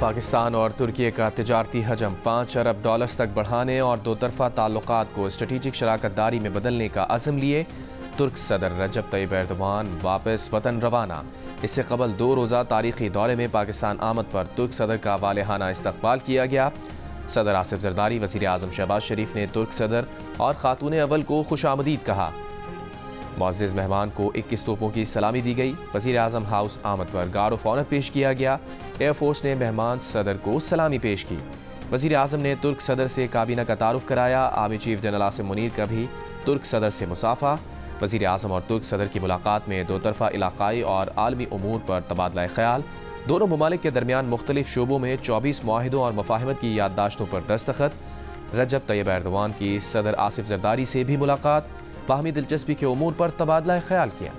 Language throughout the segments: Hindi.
पाकिस्तान और तुर्की का तिजारती हजम 5 अरब डॉलर्स तक बढ़ाने और दो तरफा ताल्लुकात को स्ट्रेटेजिक शराकतदारी में बदलने का अज़म लिए तुर्क सदर रजब तैयब एर्दोगान वापस वतन रवाना। इससे कबल 2 रोज़ा तारीखी दौरे में पाकिस्तान आमद पर तुर्क सदर का वालेहाना इस्तकबाल किया गया। सदर आसिफ जरदारी, वज़ीर आज़म शहबाज शरीफ ने तुर्क सदर और खातून अव्वल को खुशामदीद कहा। मुअज़्ज़िज़ मेहमान को 21 तोपों की सलामी दी गई। वज़ीर आज़म हाउस आमद पर गार्ड ऑफ ऑनर पेश किया गया। एयरफोर्स ने मेहमान सदर को सलामी पेश की। वज़ीर आज़म ने तुर्क सदर से काबीना का तारुफ कराया। Army chief general Asim Munir का भी तुर्क सदर से मुसाफा। वज़ीर आज़म और तुर्क सदर की मुलाकात में दो तरफा इलाकाई और आलमी उमूर पर तबादला ख्याल। दोनों ममालिक के दरमियान मुख्तलिफ शोबों में 24 मुआहिदों और मुफाहमत की याददाश्तों पर दस्तखत। रजब तैयब एर्दोगान की सदर आसिफ जरदारी से भी मुलाकात। बाहमी दिलचस्पी के उमूर पर तबादला ख्याल किया।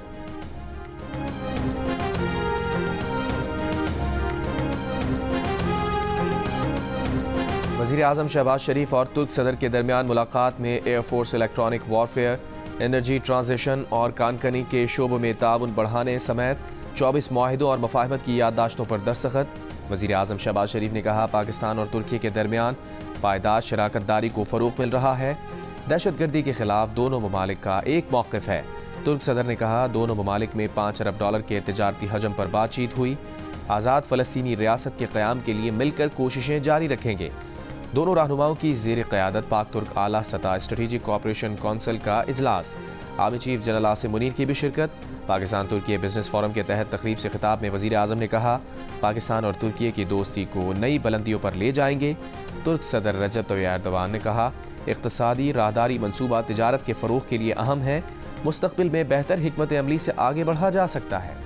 वज़ीर आज़म शहबाज शरीफ और तुर्क सदर के दरमियान मुलाकात में air force, electronic warfare, energy transition और कानकनी के शोबों में ताउन बढ़ाने समेत 24 मुआहिदों और मुफाहमत की याददाश्तों पर दस्तखत। वज़ीर आज़म शहबाज शरीफ ने कहा, पाकिस्तान और तुर्की के दरमियान पायदार शराकतदारी को फ़रोग़ मिल रहा है। दहशतगर्दी के खिलाफ दोनों ममालिक का एक मौक़िफ़ है। तुर्क सदर ने कहा, दोनों ममालिक में 5 अरब डॉलर के तिजारती हजम पर बातचीत हुई। आज़ाद फ़लस्तीनी रियासत के क़याम के लिए मिलकर कोशिशें जारी रखेंगे। दोनों रहनुमाओं की ज़ेर क़यादत पाक तुर्क आला सतह स्ट्रेटेजिक कोऑपरेशन कौंसिल का इजलास। Army chief general Asim Munir की भी शिरकत। पाकिस्तान तुर्की बिजनेस फोरम के तहत तकरीब से खिताब में वज़ीर आज़म ने कहा, पाकिस्तान और तुर्की की दोस्ती को नई बुलंदियों पर ले जाएंगे। तुर्क सदर रजब तैयब एर्दोगान ने कहा, इक़्तिसादी राहदारी मनसूबा तिजारत के फ़रोग़ के लिए अहम है। मुस्तक़बिल में बेहतर हिकमत अमली से आगे बढ़ा जा सकता है।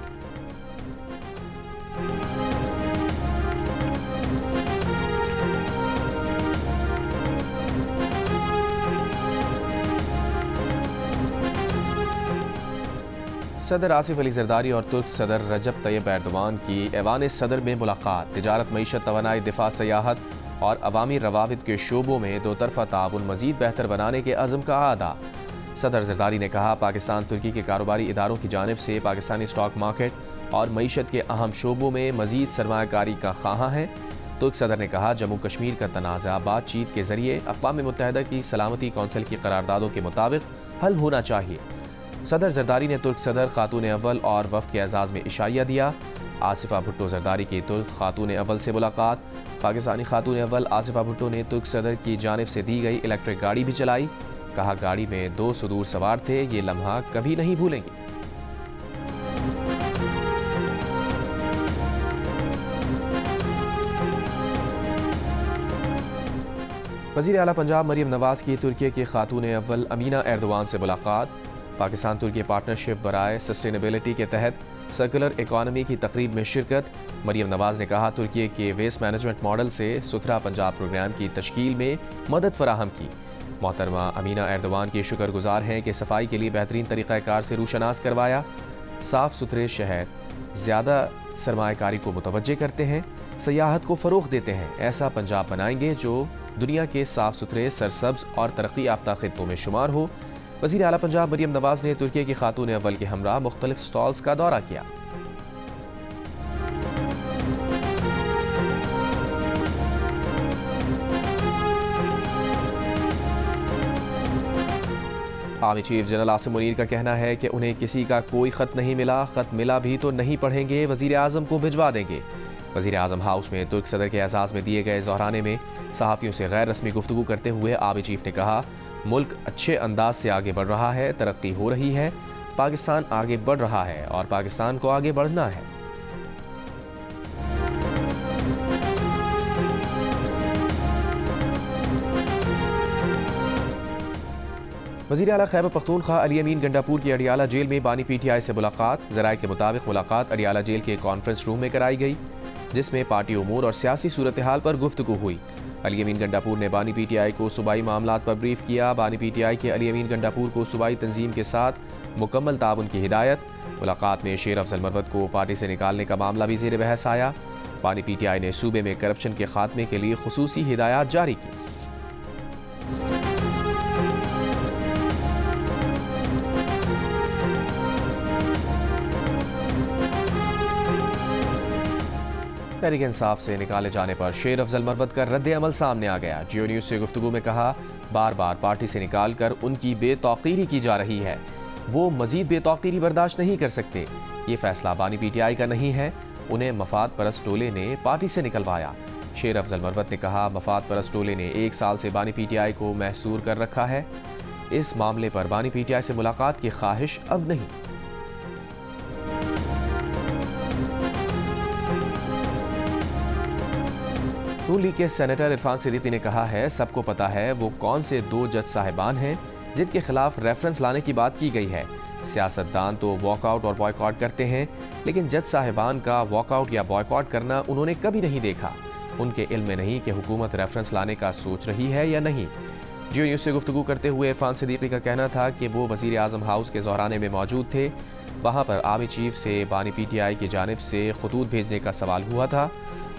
सदर आसिफ अली जरदारी और तुर्क सदर रजब तैयब एर्दोगान की ऐवान सदर में मुलाकात। तिजारत, मईशत, तवानाई, दिफा, सयाहत और अवामी रवाबित के शोबों में दो तरफा ताउन मज़ीद बेहतर बनाने के अज़म का आदा। सदर जरदारी ने कहा, पाकिस्तान तुर्की के कारोबारी इदारों की जानिब से पाकिस्तानी स्टॉक मार्केट और मईशत के अहम शोबों में मज़ीद सरमायाकारी का ख्वाहां है। तुर्क सदर ने कहा, जम्मू कश्मीर का तनाज़ा बातचीत के ज़रिए अक़वाम मुत्तहिदा की सलामती कौंसिल की करारदादों के मुताबिक हल होना चाहिए। सदर जरदारी ने तुर्क सदर, खातून अव्वल और वफ़द के एजाज़ में इशाइया दिया। आसिफा भुट्टो जरदारी की तुर्क खातून अव्वल से मुलाकात। पाकिस्तानी खातून अव्वल आसिफा भुट्टो ने तुर्क सदर की जानिब से दी गई इलेक्ट्रिक गाड़ी भी चलाई। कहा, गाड़ी में 2 सुदूर सवार थे, ये लम्हा कभी नहीं भूलेंगे। वज़ीर आला पंजाब मरियम नवाज़ की तुर्की की खातून अव्वल अमीना एर्दोगान से मुलाकात। पाकिस्तान तुर्की पार्टनरशिप बराए सस्टेनेबिलिटी के तहत सर्कुलर इकॉनमी की तकरीब में शिरकत। मरियम नवाज़ ने कहा, तुर्की के वेस्ट मैनेजमेंट मॉडल से सुथरा पंजाब प्रोग्राम की तश्कील में मदद फराहम की। मोहतरमा अमीना एर्दोगान की शुक्रगुजार हैं कि सफाई के लिए बेहतरीन तरीक़ाकार से रूशनास करवाया। साफ़ सुथरे शहर ज़्यादा सरमायाकारी को मुतवज्जे करते हैं, सयाहत को फ़रोग़ देते हैं। ऐसा पंजाब बनाएंगे जो दुनिया के साफ़ सुथरे, सरसब्ज़ और तरक्की याफ्ता खित्तों में शुमार हो। वज़ीर आला पंजाब मरियम नवाज़ ने तुर्की की खातून अव्वल के हमरा मुख्तलिफ स्टॉल्स का दौरा किया। Army chief general Asim Munir का कहना है कि उन्हें किसी का कोई ख़त नहीं मिला, ख़त मिला भी तो नहीं पढ़ेंगे, वज़ीर आज़म को भिजवा देंगे। वज़ीर आज़म हाउस में तुर्क सदर के एजाज़ में दिए गए ज़ोहराने में सहाफ़ियों से गैर रस्मी गुफ्तगू करते हुए आर्मी चीफ ने कहा, मुल्क अच्छे अंदाज से आगे बढ़ रहा है, तरक्की हो रही है, पाकिस्तान आगे बढ़ रहा है और पाकिस्तान को आगे बढ़ना है। वज़ीर आला खैबर पख्तूनख्वा अली अमीन गंडापुर की अडियाला जेल में बानी PTI से मुलाकात। ज़राए के मुताबिक मुलाकात अडियाला जेल के कॉन्फ्रेंस रूम में कराई गई, जिसमें पार्टी उमूर और सियासी सूरत हाल पर गुफ्तगू हुई। अली अमीन गंडापुर ने बानी PTI को सूबाई मामलात पर ब्रीफ किया। बानी PTI के अली अमीन गंडापुर को सूबाई तंजीम के साथ मुकम्मल ताउन की हिदायत। मुलाकात में शेर अफजल मरवत को पार्टी से निकालने का मामला भी ज़ेर बहस आया। बानी PTI ने सूबे में करप्शन के खात्मे के लिए खुसूसी हिदायत जारी की। तहरीक इंसाफ से निकाले जाने पर शेर अफजल मरवत का रद्द अमल सामने आ गया। जियो न्यूज़ से गुफ्तगू में कहा, बार बार पार्टी से निकाल कर उनकी बेतौकीरी की जा रही है। वो मजीद बेतौकीरी बर्दाश्त नहीं कर सकते। ये फैसला बानी PTI का नहीं है, उन्हें मफाद परस्त टोले ने पार्टी से निकलवाया। शेर अफजल मरवत ने कहा, मफाद परस्त टोले ने 1 साल से बानी PTI को महसूर कर रखा है। इस मामले पर बानी PTI से मुलाकात की ख्वाहिश अब नहीं। नून लीग के सेनेटर इरफान सिद्दीकी ने कहा है, सबको पता है वो कौन से 2 जज साहिबान हैं जिनके खिलाफ रेफरेंस लाने की बात की गई है। सियासतदान तो वॉकआउट और बॉयकॉट करते हैं, लेकिन जज साहिबान का वॉकआउट या बॉयकॉट करना उन्होंने कभी नहीं देखा। उनके इल्म में नहीं कि हुकूमत रेफरेंस लाने का सोच रही है या नहीं। जियो न्यूज़ से गुफ्तगू करते हुए इरफान सिद्दीकी का कहना था कि वो वज़ीर आज़म हाउस के ज़ोहराने में मौजूद थे। वहाँ पर आर्मी चीफ से बानी PTI की जानिब से खतूत भेजने का सवाल हुआ था।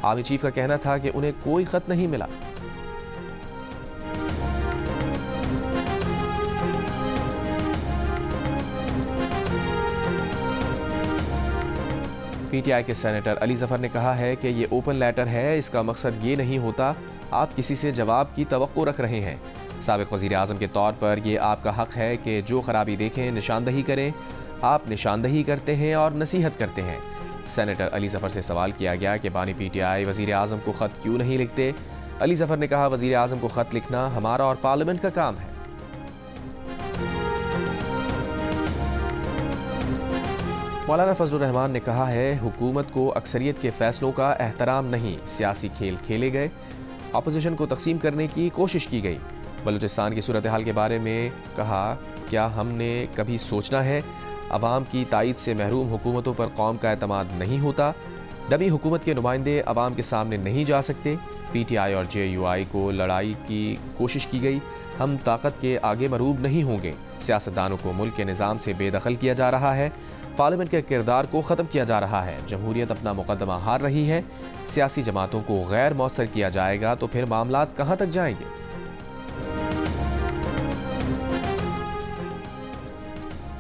आर्मी चीफ का कहना था कि उन्हें कोई खत नहीं मिला। PTI के सेनेटर अली जफर ने कहा है कि ये ओपन लेटर है, इसका मकसद ये नहीं होता आप किसी से जवाब की तवक्को रख रहे हैं। साबिक वज़ीर आज़म के तौर पर ये आपका हक है कि जो खराबी देखें निशानदही करें। आप निशानदही करते हैं और नसीहत करते हैं। सेनेटर अली जफर से सवाल किया गया कि बानी PTI वज़ीर आज़म को ख़त क्यों नहीं लिखते। अली जफर ने कहा, वज़ीर आज़म को ख़त लिखना हमारा और पार्लियामेंट का काम है। मौलाना फजलुर रहमान ने कहा है, हुकूमत को अक्सरियत के फैसलों का एहतराम नहीं, सियासी खेल खेले गए, अपोजिशन को तकसीम करने की कोशिश की गई। बलूचिस्तान की सूरत हाल के बारे में कहा, क्या हमने कभी सोचना है अवाम की तायद से महरूम हुकूमतों पर कौम का एतमाद नहीं होता। डमी हुकूमत के नुमाइंदे अवाम के सामने नहीं जा सकते। PTI और JUI को लड़ाई की कोशिश की गई। हम ताकत के आगे मरूब नहीं होंगे। सियासतदानों को मुल्क के निज़ाम से बेदखल किया जा रहा है। पार्लियामेंट के किरदार को ख़त्म किया जा रहा है। जमहूरियत अपना मुकदमा हार रही है। सियासी जमातों को गैर मौसर किया जाएगा तो फिर मामलात कहाँ तक जाएंगे।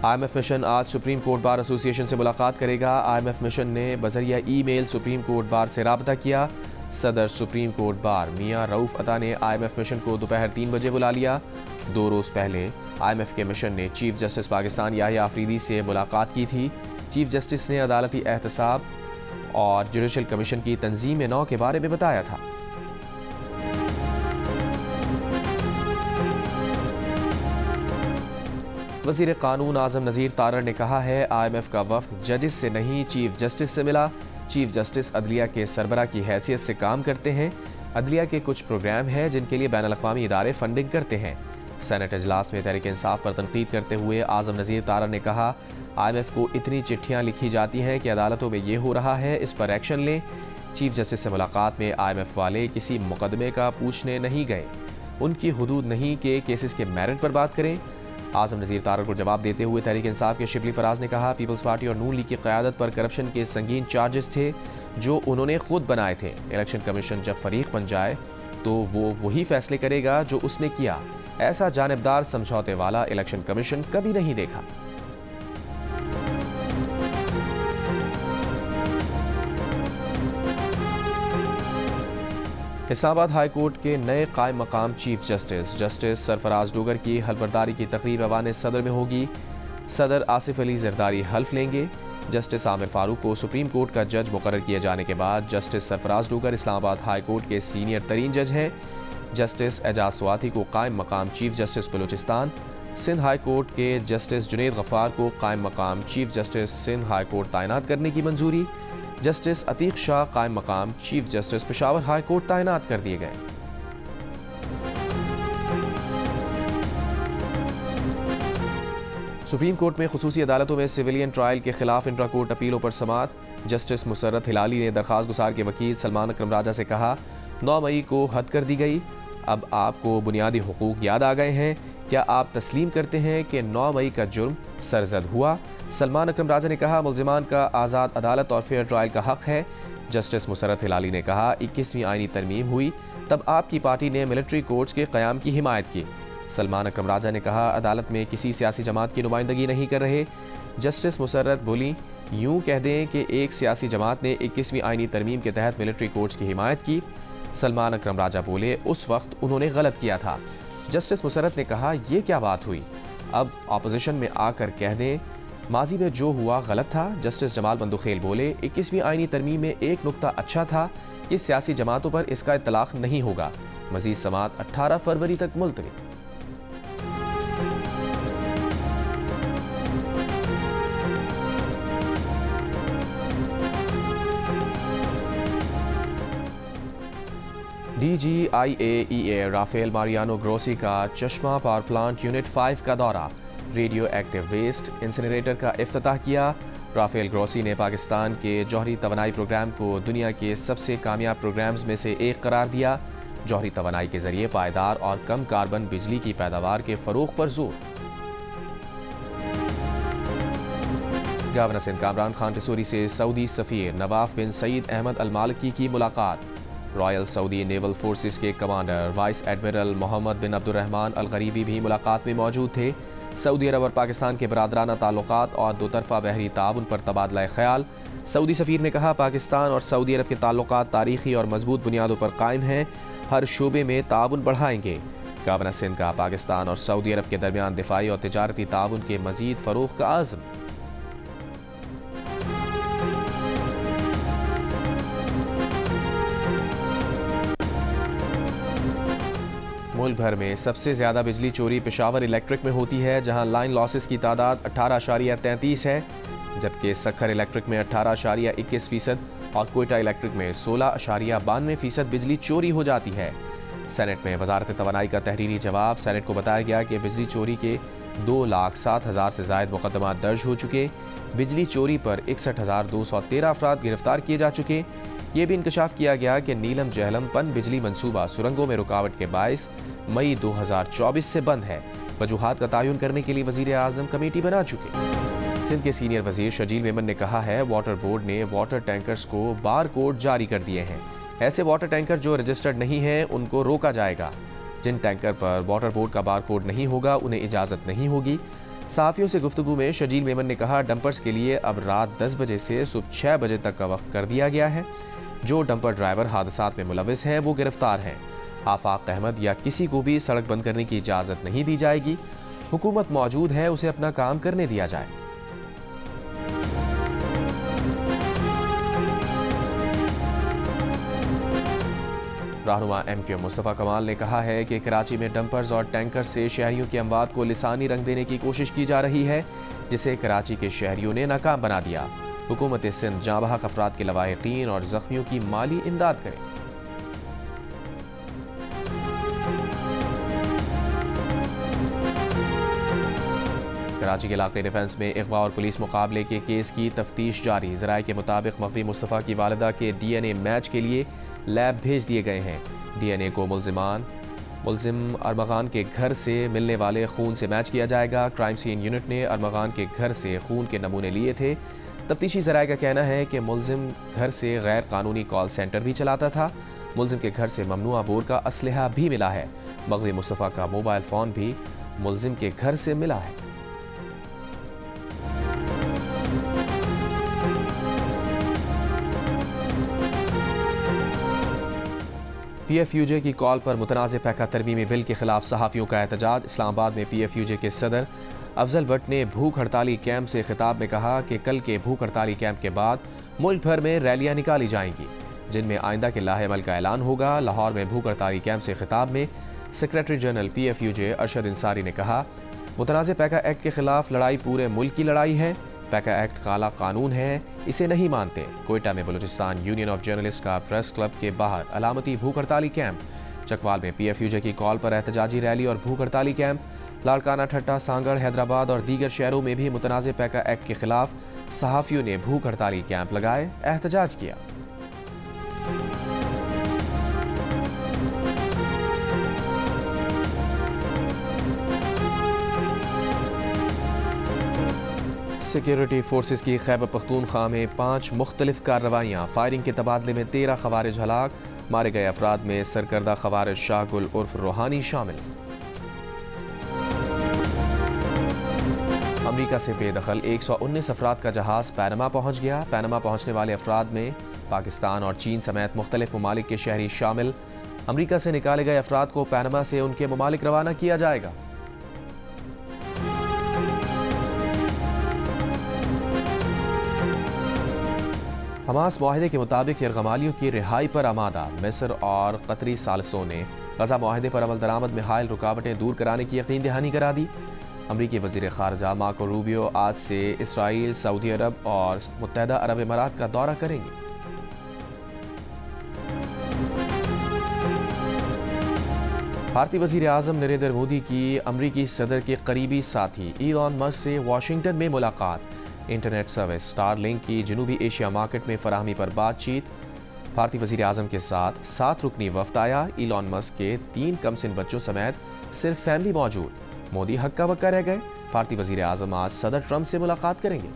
IMF मिशन आज सुप्रीम कोर्ट बार एसोसिएशन से मुलाकात करेगा। IMF मिशन ने बजरिया ईमेल सुप्रीम कोर्ट बार से राबता किया। सदर सुप्रीम कोर्ट बार मियां रऊफ अता ने IMF मिशन को दोपहर 3 बजे बुला लिया। 2 रोज़ पहले IMF के मिशन ने चीफ जस्टिस पाकिस्तान याहिया आफरीदी से मुलाकात की थी। चीफ जस्टिस ने अदालती एहतसाब और जुडिशल कमीशन की तंजीम नौ के बारे में बताया था। वज़ीर कानून आज़म नज़ीर तारड़ ने कहा है, IMF का वफ़द जजेस से नहीं चीफ जस्टिस से मिला। चीफ जस्टिस अदलिया के सरबरा की हैसियत से काम करते हैं। अदलिया के कुछ प्रोग्राम हैं जिनके लिए बैनुल अक़वामी इदारे फंडिंग करते हैं। सेनेट इजलास में तहरीक इंसाफ पर तनकीद करते हुए आज़म नज़ीर तारड़ ने कहा, IMF को इतनी चिट्ठियाँ लिखी जाती हैं कि अदालतों में ये हो रहा है, इस पर एक्शन लें। चीफ जस्टिस से मुलाकात में IMF वाले किसी मुकदमे का पूछने नहीं गए। उनकी हुदूद नहीं कि केसेस के मेरिट पर बात करें। आज़म नज़ीर तारड़ को जवाब देते हुए तहरीक इंसाफ के शिबली फराज ने कहा, पीपल्स पार्टी और नून लीग की क़यादत पर करप्शन के संगीन चार्जेस थे जो उन्होंने खुद बनाए थे। इलेक्शन कमीशन जब फरीक बन जाए तो वो वही फैसले करेगा जो उसने किया। ऐसा जानिबदार समझौते वाला इलेक्शन कमीशन कभी नहीं देखा। इस्लामाबाद हाई कोर्ट के नए कायम मकाम चीफ जस्टिस सरफराज डोगर की हल्फबरदारी की तकरीब ऐवान सदर में होगी। सदर आसिफ अली जरदारी हल्फ लेंगे। जस्टिस आमिर फारूक को सुप्रीम कोर्ट का जज मुकर्रर किए जाने के बाद justice Sarfaraz Dogar Islamabad high court के सीनियर तरीन जज हैं। जस्टिस एजाज स्वाति को कायम मकाम chief justice Balochistan, Sindh high court के जस्टिस जुनेद गफ्फार को कायम मकाम chief justice Sindh high court तैनात करने की मंजूरी। जस्टिस अतीक शाह कायम मकाम chief justice Peshawar high court तैनात कर दिए गए। सुप्रीम कोर्ट में खुसूसी अदालतों में सिविलियन ट्रायल के खिलाफ इंट्रा कोर्ट अपीलों पर समाअत। जस्टिस मुसर्रत हिलाली ने दरखास्त गुजार के वकील सलमान अकरम राजा से कहा, 9 मई को हद कर दी गई। अब आपको बुनियादी हुकूक याद आ गए हैं। क्या आप तस्लीम करते हैं कि 9 मई का जुर्म सरजद हुआ? सलमान अकरम राजा ने कहा, मुल्जिमान का आज़ाद अदालत और फेयर ट्रायल का हक है। जस्टिस मुसर्रत हिलाली ने कहा, 21वीं आईनी तरमीम हुई तब आपकी पार्टी ने मिलिट्री कोर्ट्स के क़याम की हिमायत की। सलमान अकरम राजा ने कहा, अदालत में किसी सियासी जमात की नुमाइंदगी नहीं कर रहे। जस्टिस मुसर्रत बोली यूं कह दें कि एक सियासी जमात ने 21वीं आईनी तरमीम के तहत मिलिट्री कोर्ट्स की हिमायत की। सलमान अकरम राजा बोले, उस वक्त उन्होंने गलत किया था। जस्टिस मुसर्रत ने कहा, यह क्या बात हुई, अब अपोजिशन में आकर कह दें माजी में जो हुआ गलत था। जस्टिस जमाल बंदुखेल बोले, 21वीं आईनी तरमीम में एक नुक्ता अच्छा था कि सियासी जमातों पर इसका इतलाक नहीं होगा। मजीद समात 18 फरवरी तक मुलतवी। DGIAEA राफेल मारियानो ग्रोसी का चश्मा पावर प्लांट यूनिट 5 का दौरा, रेडियो एक्टिव वेस्ट इंसिनरेटर का इफ्तिताह किया। राफेल ग्रोसी ने पाकिस्तान के जौहरी तवानाई प्रोग्राम को दुनिया के सबसे कामयाब प्रोग्राम्स में से एक करार दिया। जौहरी तवानाई के जरिए पायदार और कम कार्बन बिजली की पैदावार के फरोग पर जोर। गवर्नर सिंध कामरान खान रसूरी से सऊदी सफीर नवाफ बिन सईद अहमद अल मालिकी की मुलाकात। रॉयल सऊदी नेवल फोर्सेस के कमांडर वाइस एडमिरल मोहम्मद बिन अब्दुर्रहमान अल गरीबी भी मुलाकात में मौजूद थे। सऊदी अरब और पाकिस्तान के बरादराना ताल्लुकात और दोतरफा बहरी ताउन पर तबादला ख्याल। सऊदी सफीर ने कहा, पाकिस्तान और सऊदी अरब के ताल्लुकात तारीखी और मजबूत बुनियादों पर कायम हैं, हर शोबे में ताउन बढ़ाएंगे। गवर्नर सिंध का पाकिस्तान और सऊदी अरब के दरमियान दिफाई और तिजारती ताउन के मजीद फरोग का आज़म। मुल्क भर में सबसे ज़्यादा बिजली चोरी पेशावर इलेक्ट्रिक में होती है, जहां लाइन लॉसेस की तादाद 18.33 है, जबकि सखर इलेक्ट्रिक में 18.21% और कोयटा इलेक्ट्रिक में 16.92% बिजली चोरी हो जाती है। सेनेट में वजारत तवानाई का तहरीरी जवाब। सेनेट को बताया गया कि बिजली चोरी के 2,07,000 से ज़ायद मुकदमात दर्ज हो चुके। बिजली चोरी पर 61,213 अफराद गिरफ्तार किए जा चुके। ये भी इंकशाफ किया गया कि नीलम जहलम पन बिजली मंसूबा सुरंगों में रुकावट के बायस मई 2024 से बंद है। वजूहात का तयन करने के लिए वज़ीर आज़म कमेटी बना चुके। सिंध के सीनियर वजीर शजील मेमन ने कहा है, वाटर बोर्ड ने वाटर टैंकर्स को बार कोड जारी कर दिए हैं। ऐसे वाटर टैंकर जो रजिस्टर्ड नहीं हैं उनको रोका जाएगा। जिन टैंकर पर वाटर बोर्ड का बार कोड नहीं होगा उन्हें इजाज़त नहीं होगी। सहाफ़ियों से गुफ्तगू में शजील मेमन ने कहा, डंपर्स के लिए अब रात 10 बजे से सुबह 6 बजे तक का वक्त कर दिया गया है। जो डंपर ड्राइवर हादसात में मुलविस हैं वो गिरफ्तार हैं। आफाक अहमद या किसी को भी सड़क बंद करने की इजाज़त नहीं दी जाएगी। हुकूमत मौजूद है, उसे अपना काम करने दिया जाए। रहनुमा MQ मुस्तफ़ा कमाल ने कहा है कि कराची में डंपर्स और टैंकर्स से शहरियों की अमवात को लिसानी रंग देने की कोशिश की जा रही है, जिसे कराची के शहरियों ने नाकाम बना दिया। हुकूमत सिंध जाँ बहक अफराद के लवाहिकीन और जख्मियों की माली इमदाद करे। कराची के इलाके डिफेंस में अगवा और पुलिस मुकाबले के केस की तफ्तीश जारी। ज़राए के मुताबिक मखवी मुस्तफ़ा की वालिदा के DNA मैच के लिए लैब भेज दिए गए हैं। DNA को मुलजिम अरमगान के घर से मिलने वाले खून से मैच किया जाएगा। क्राइम सीन यूनिट ने अरमगान के घर से खून के नमूने लिए थे। तफ्तीशी ज़राए का कहना है कि मुलजिम घर से गैर कानूनी कॉल सेंटर भी चलाता था। मुलजिम के घर से ममनुआ बोर का असलहा भी मिला है। मगवी मुस्तफ़ा का मोबाइल फ़ोन भी मुलजिम के घर से मिला है। PFUJ की कॉल पर मुतनाज़ पैका तरमीमी बिल के खिलाफ सहाफ़ियों का एहतजाज। इस्लामाबाद में PFUJ के सदर अफजल भट्ट ने भूख हड़ताली कैंप से खिताब में कहा कि कल के भूख हड़ताली कैंप के बाद मुल्क भर में रैलियां निकाली जाएंगी, जिनमें आइंदा के लाहेमल का ऐलान होगा। लाहौर में भूख हड़ताली कैंप से खिताब में सेक्रेटरी जनरल PFUJ अरशद इंसारी ने कहा, मुतनाज़ पैका एक्ट के खिलाफ लड़ाई पूरे मुल्क की लड़ाई है। पैका एक्ट काला कानून है, इसे नहीं मानते। कोयटा में बलूचिस्तान यूनियन ऑफ जर्नलिस्ट का प्रेस क्लब के बाहर अलामती भूख हड़ताली कैंप। चकवाल में PFUJ की कॉल पर एहतजाजी रैली और भूख हड़ताली कैंप। लाड़काना, ठट्टा, सांगड़, हैदराबाद और दीगर शहरों में भी मुतनाज़ पैका एक्ट के खिलाफ सहाफ़ियों ने भूख हड़ताली कैंप लगाए, एहतजाज किया। सिक्योरिटी फोर्सेस की खैबर पख्तूनख्वा में 5 मुख्तलिफ कार्रवाइयाँ। फायरिंग के तबादले में 13 खवारिज हलाक। मारे गए अफराद में सरकर्दा खवारिज शाहगुल उर्फ रूहानी शामिल। अमेरिका से बेदखल 119 अफराद का जहाज़ पैनमा पहुंच गया। पैनमा पहुंचने वाले अफराद में पाकिस्तान और चीन समेत मुख्तलिफ ममालिक के शहरी शामिल। अमेरिका से निकाले गए अफराद को पैनमा से उनके ममालिक रवाना किया जाएगा। हमास मुआहदे के मुताबिक यरगमालियों की रिहाई पर आमादा। मिस्र और कतरी सालसों ने गजा मुआहदे पर अमल दरामद में हायल रुकावटें दूर कराने की यकीन दहानी करा दी। अमरीकी वज़ीर ख़ारजा मार्को रूबियो आज से इसराइल, सऊदी अरब और मुत्तहदा अरब इमारात का दौरा करेंगे। भारतीय वज़ीर आज़म नरेंद्र मोदी की अमरीकी सदर के करीबी साथी इलॉन मस्क से वाशिंगटन में मुलाकात। इंटरनेट सर्विस स्टारलिंक की जनूबी एशिया मार्केट में फराहमी पर बातचीत। भारतीय वज़ीर आज़म के साथ 7 रुकनी वफ़द आया। इलॉन मस्क के 3 कमसिन बच्चों समेत सिर्फ फैमिली मौजूद। मोदी हक्का बक्का रह गए। भारतीय वज़ीर आज़म आज सदर ट्रंप से मुलाकात करेंगे।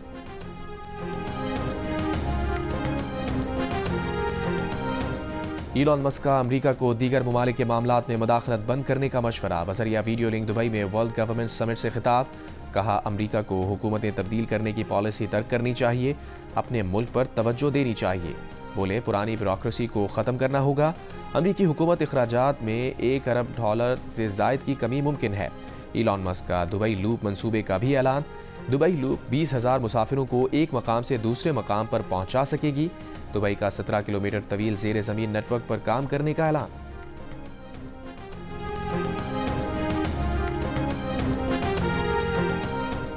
इलॉन मस्क का अमरीका को दीगर ममालिक के मामलात में मुदाखलत बंद करने का मशवरा। बज़रिया वीडियो लिंक दुबई में वर्ल्ड गवर्नमेंट समिट से खिताब। कहा, अमरीका को हुकूमतें तब्दील करने की पॉलिसी तर्क करनी चाहिए, अपने मुल्क पर तवज्जो देनी चाहिए। बोले, पुरानी ब्यूरोक्रेसी को ख़त्म करना होगा। अमरीकी हुकूमत अखराजात में $1 अरब से ज़ायद की कमी मुमकिन है। इलॉन मस्क का दुबई लूप मंसूबे का भी ऐलान। दुबई लूप 20,000 मुसाफिरों को एक मकाम से दूसरे मकाम पर पहुंचा सकेगी। दुबई का 17 किलोमीटर तवील ज़ेर ज़मीन नेटवर्क पर काम करने का ऐलान।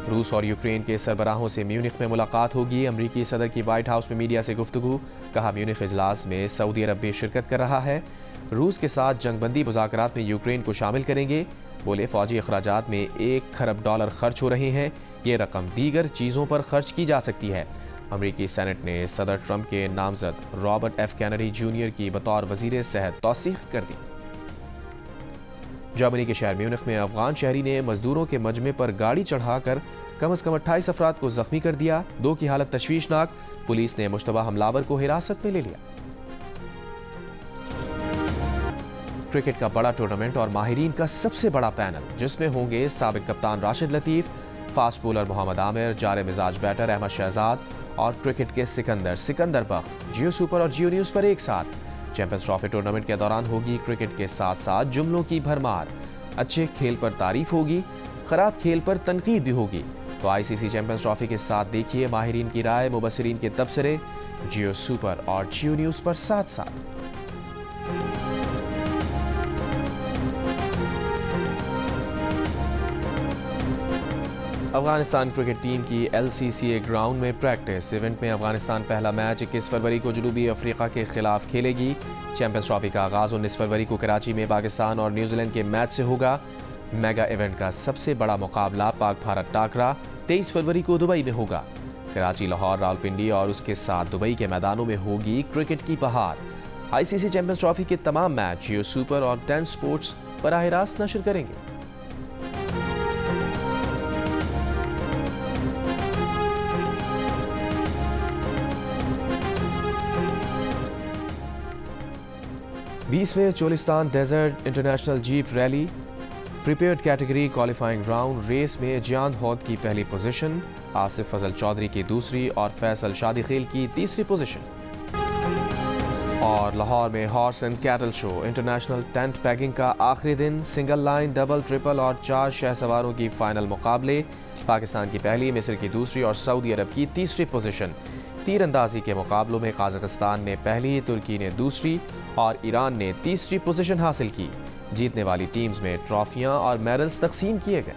रूस और यूक्रेन के सरबराहों से म्यूनिख में मुलाकात होगी। अमरीकी सदर की व्हाइट हाउस में मीडिया से गुफ्तगू। कहा, म्यूनिख इजलास में सऊदी अरब भी शिरकत कर रहा है। रूस के साथ जंगबंदी मुज़ाकरात में यूक्रेन को शामिल करेंगे। बोले, फौजी अखराजात में $1 खरब खर्च हो रहे हैं। ये रकम दीगर चीज़ों पर खर्च की जा सकती है। अमरीकी सेनेट ने सदर ट्रंप के नामजद रॉबर्ट एफ कैनेडी जूनियर की बतौर वजीर सेहत तौसीक कर दी। जर्मनी के शहर म्यूनिख में अफगान शहरी ने मजदूरों के मजमे पर गाड़ी चढ़ाकर कम से कम 28 अफराद को जख्मी कर दिया। 2 की हालत तशवीशनाक। पुलिस ने मुश्तबा हमलावर को हिरासत में ले लिया। क्रिकेट का बड़ा टूर्नामेंट और माहिरीन का सबसे बड़ा पैनल, जिसमें होंगे साबिक कप्तान राशिद लतीफ़, फास्ट बॉलर मोहम्मद आमिर, जारे मिजाज बैटर अहमद शहजाद और क्रिकेट के सिकंदर बख्त जियो सुपर और जियो न्यूज़ पर एक साथ। चैंपियंस ट्रॉफी टूर्नामेंट के दौरान होगी क्रिकेट के साथ साथ जुमलों की भरमार। अच्छे खेल पर तारीफ होगी, खराब खेल पर तनकीद भी होगी। तो आईसीसी चैंपियंस ट्रॉफी के साथ देखिए माहिरीन की राय, मुबस्सिरीन के तबसरे जियो सुपर और जियो न्यूज़ पर साथ साथ। अफगानिस्तान क्रिकेट टीम की LCCA ग्राउंड में प्रैक्टिस इवेंट में अफगानिस्तान पहला मैच 21 फरवरी को जनूबी अफ्रीका के खिलाफ खेलेगी। चैंपियंस ट्रॉफी का आगाज 19 फरवरी को कराची में पाकिस्तान और न्यूजीलैंड के मैच से होगा। मेगा इवेंट का सबसे बड़ा मुकाबला पाक भारत टाकरा 23 फरवरी को दुबई में होगा। कराची, लाहौर, रावलपिंडी और उसके साथ दुबई के मैदानों में होगी क्रिकेट की बहार। ICC चैंपियंस ट्रॉफी के तमाम मैच जियो सुपर और 10 स्पोर्ट्स बराह रास्त नशर करेंगे। बीसवें Cholistan desert international jeep rally prepared category qualifying round race में जियान हौद की पहली पोजीशन, आसिफ फजल चौधरी की दूसरी और फैसल शादीखेल की तीसरी पोजीशन। और लाहौर में horse and cattle show international tent packing का आखिरी दिन, सिंगल लाइन, डबल, ट्रिपल और 4 शह सवारों की फाइनल मुकाबले। पाकिस्तान की पहली, मिस्र की दूसरी और सऊदी अरब की तीसरी पोजीशन। तीरंदाजी के मुकाबलों में काज़ाकिस्तान ने पहली, तुर्की ने दूसरी और ईरान ने तीसरी पोजीशन हासिल की। जीतने वाली टीम्स में ट्रॉफियां और मेडल्स तकसीम किए गए।